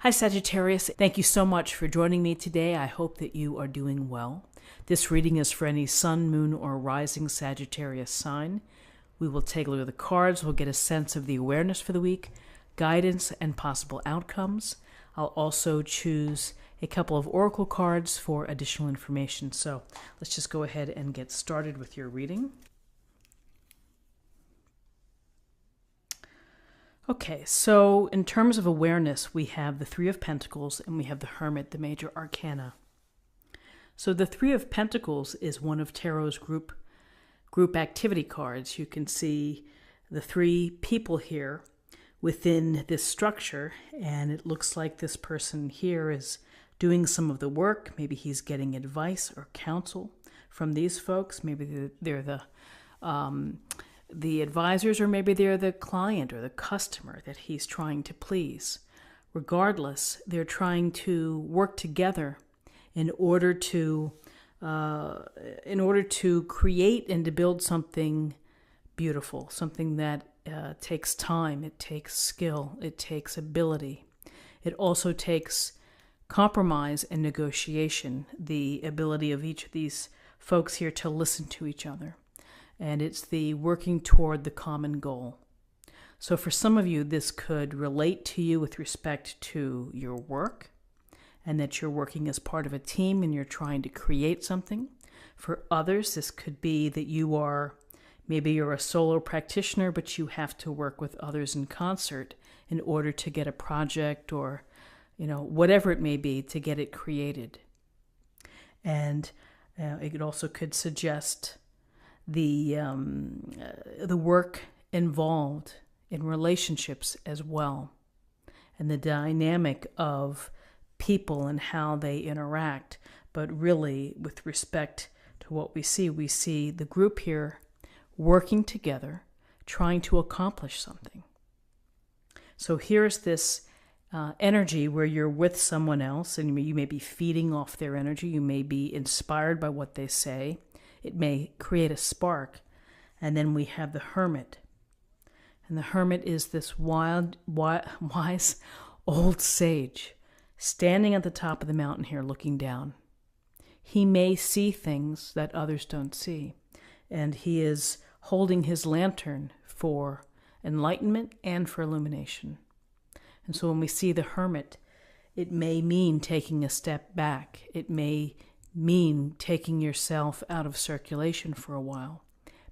Hi Sagittarius, thank you so much for joining me today. I hope that you are doing well. This reading is for any sun, moon, or rising Sagittarius sign. We will take a look at the cards, we'll get a sense of the awareness for the week, guidance, and possible outcomes. I'll also choose a couple of oracle cards for additional information. So let's just go ahead and get started with your reading. Okay, so in terms of awareness, we have the Three of Pentacles and we have the Hermit, the major arcana. So the Three of Pentacles is one of Tarot's group activity cards. You can see the three people here within this structure, and it looks like this person here is doing some of the work. Maybe he's getting advice or counsel from these folks. Maybe they're the advisors, or maybe they're the client or the customer that he's trying to please. Regardless, they're trying to work together in order to create and to build something beautiful, something that takes time, it takes skill, it takes ability. It also takes compromise and negotiation, the ability of each of these folks here to listen to each other. And it's the working toward the common goal. So for some of you, this could relate to you with respect to your work, and that you're working as part of a team and you're trying to create something. For others, this could be that maybe you're a solo practitioner, but you have to work with others in concert in order to get a project or, whatever it may be, to get it created. And it also could suggest the work involved in relationships as well, and the dynamic of people and how they interact. But really, with respect to what we see the group here working together, trying to accomplish something. So here's this energy where you're with someone else, and you may be feeding off their energy. You may be inspired by what they say. It may create a spark. And then we have the Hermit. And the Hermit is this wise old sage standing at the top of the mountain here looking down. He may see things that others don't see. And he is holding his lantern for enlightenment and for illumination. And so when we see the Hermit, it may mean taking a step back. It may mean taking yourself out of circulation for a while.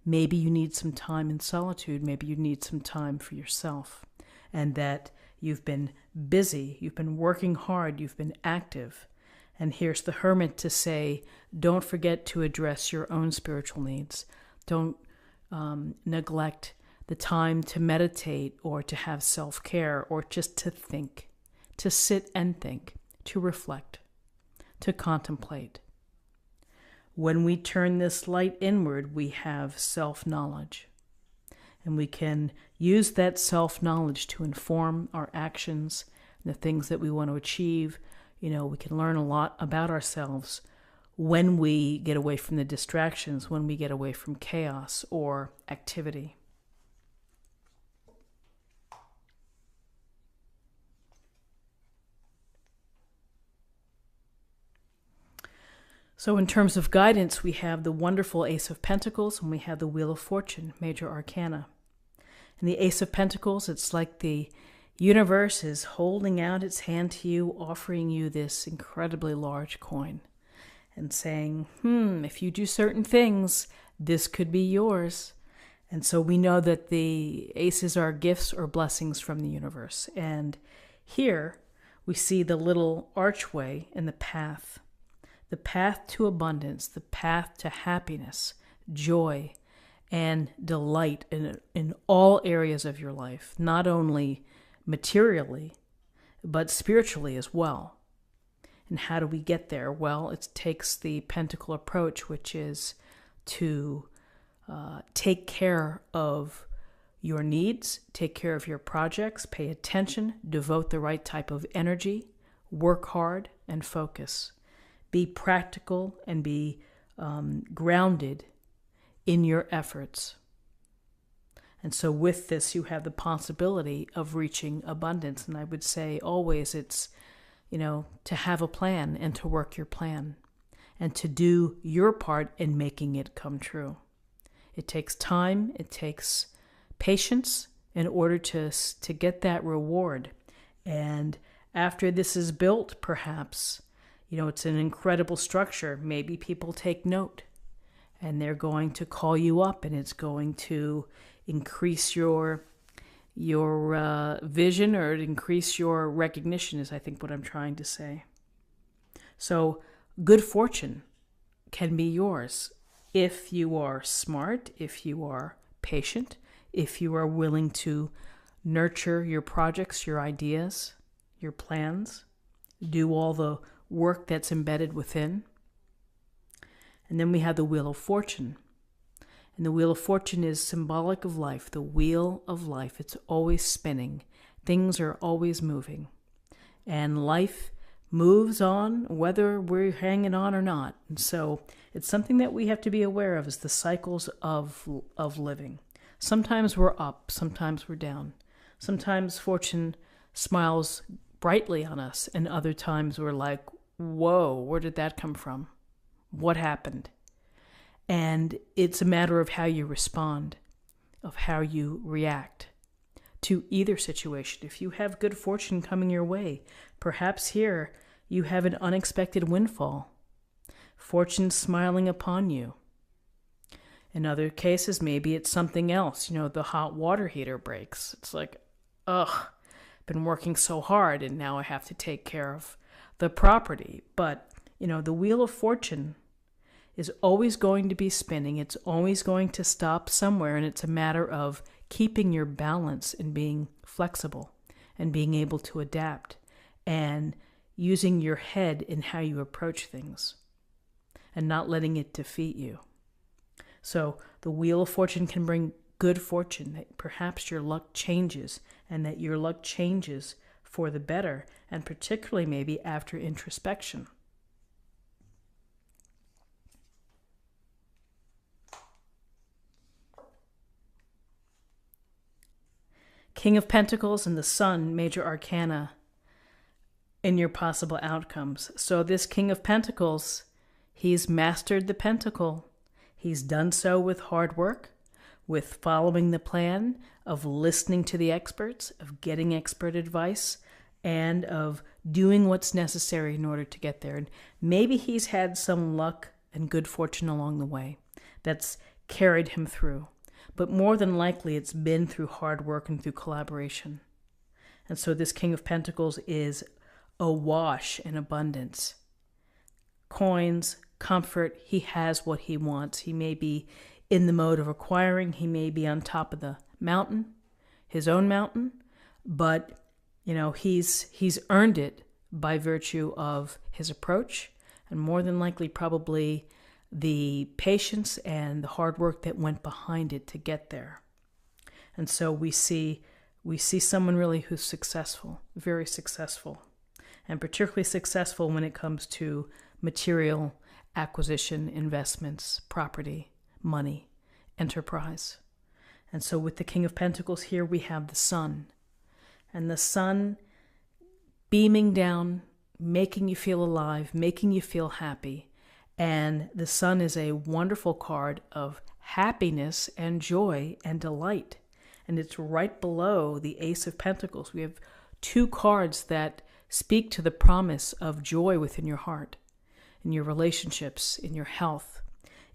Maybe you need some time in solitude. Maybe you need some time for yourself. And that you've been busy, you've been working hard, you've been active. And here's the Hermit to say, don't forget to address your own spiritual needs. Don't neglect the time to meditate or to have self-care or just to think, to sit and think, to reflect, to contemplate. When we turn this light inward, we have self-knowledge. And we can use that self-knowledge to inform our actions, the things that we want to achieve. We can learn a lot about ourselves when we get away from the distractions, when we get away from chaos or activity. So in terms of guidance, we have the wonderful Ace of Pentacles and we have the Wheel of Fortune, major arcana. And the Ace of Pentacles, it's like the universe is holding out its hand to you, offering you this incredibly large coin and saying, if you do certain things, this could be yours. And so we know that the aces are gifts or blessings from the universe. And here we see the little archway in the path to abundance, the path to happiness, joy, and delight in all areas of your life, not only materially, but spiritually as well. And how do we get there? Well, it takes the pentacle approach, which is to take care of your needs, take care of your projects, pay attention, devote the right type of energy, work hard, and focus. Be practical and be grounded in your efforts. And so with this, you have the possibility of reaching abundance. And I would say always it's, to have a plan and to work your plan and to do your part in making it come true. It takes time. It takes patience in order to get that reward. And after this is built, perhaps, it's an incredible structure. Maybe people take note and they're going to call you up, and it's going to increase your vision, or increase your recognition, is I think what I'm trying to say. So good fortune can be yours if you are smart, if you are patient, if you are willing to nurture your projects, your ideas, your plans, do all the work that's embedded within. And then we have the Wheel of Fortune. And the Wheel of Fortune is symbolic of life, the wheel of life. It's always spinning. Things are always moving. And life moves on, whether we're hanging on or not. And so it's something that we have to be aware of, is the cycles of living. Sometimes we're up, sometimes we're down. Sometimes fortune smiles brightly on us, and other times we're like, whoa, where did that come from? What happened? And it's a matter of how you respond, of how you react to either situation. If you have good fortune coming your way, perhaps here you have an unexpected windfall, fortune smiling upon you. In other cases, maybe it's something else. The hot water heater breaks. It's like, ugh, been working so hard and now I have to take care of the property. But, the Wheel of Fortune is always going to be spinning. It's always going to stop somewhere, and it's a matter of keeping your balance and being flexible and being able to adapt and using your head in how you approach things and not letting it defeat you. So the Wheel of Fortune can bring good fortune, that perhaps your luck changes, and that your luck changes for the better, and particularly maybe after introspection. King of Pentacles and the Sun, major arcana in your possible outcomes. So this King of Pentacles, he's mastered the pentacle. He's done so with hard work, with following the plan, of listening to the experts, of getting expert advice, and of doing what's necessary in order to get there. And maybe he's had some luck and good fortune along the way that's carried him through. But more than likely, it's been through hard work and through collaboration. And so this King of Pentacles is awash in abundance. Coins, comfort, he has what he wants. He may be in the mode of acquiring. He may be on top of the mountain, his own mountain. But, he's earned it by virtue of his approach, and more than likely probably the patience and the hard work that went behind it to get there. And so we see someone really who's successful, very successful, and particularly successful when it comes to material acquisition, investments, property, money, enterprise. And so with the King of Pentacles here, we have the Sun. And the Sun beaming down, making you feel alive, making you feel happy. And the Sun is a wonderful card of happiness and joy and delight. And it's right below the Ace of Pentacles. We have two cards that speak to the promise of joy within your heart, in your relationships, in your health,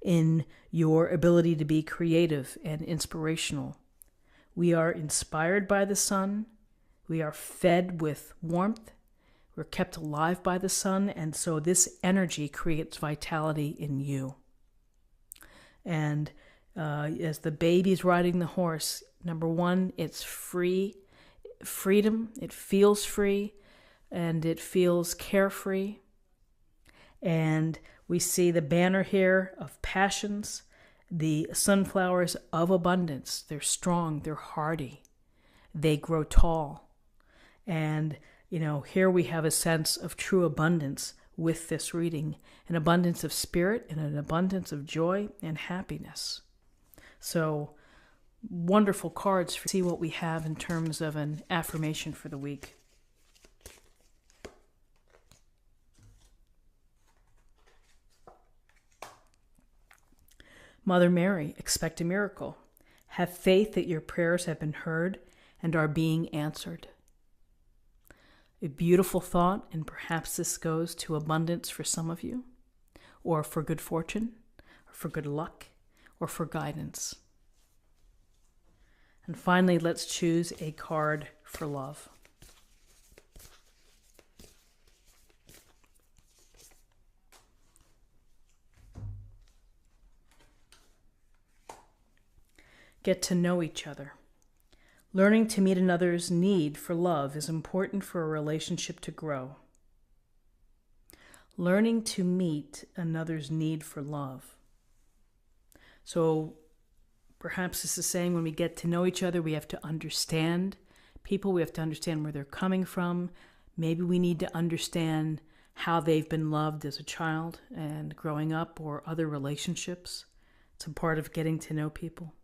in your ability to be creative and inspirational. We are inspired by the Sun. We are fed with warmth. We're kept alive by the Sun, and so this energy creates vitality in you. And as the baby's riding the horse, number one, it's freedom. It feels free, and it feels carefree. And we see the banner here of passions, the sunflowers of abundance. They're strong, they're hardy, they grow tall. And here we have a sense of true abundance with this reading, an abundance of spirit and an abundance of joy and happiness. So wonderful cards to see what we have in terms of an affirmation for the week. Mother Mary, expect a miracle. Have faith that your prayers have been heard and are being answered. A beautiful thought, and perhaps this goes to abundance for some of you, or for good fortune, or for good luck, or for guidance. And finally, let's choose a card for love. Get to know each other. Learning to meet another's need for love is important for a relationship to grow. Learning to meet another's need for love. So perhaps this is saying when we get to know each other, we have to understand people. We have to understand where they're coming from. Maybe we need to understand how they've been loved as a child and growing up, or other relationships. It's a part of getting to know people.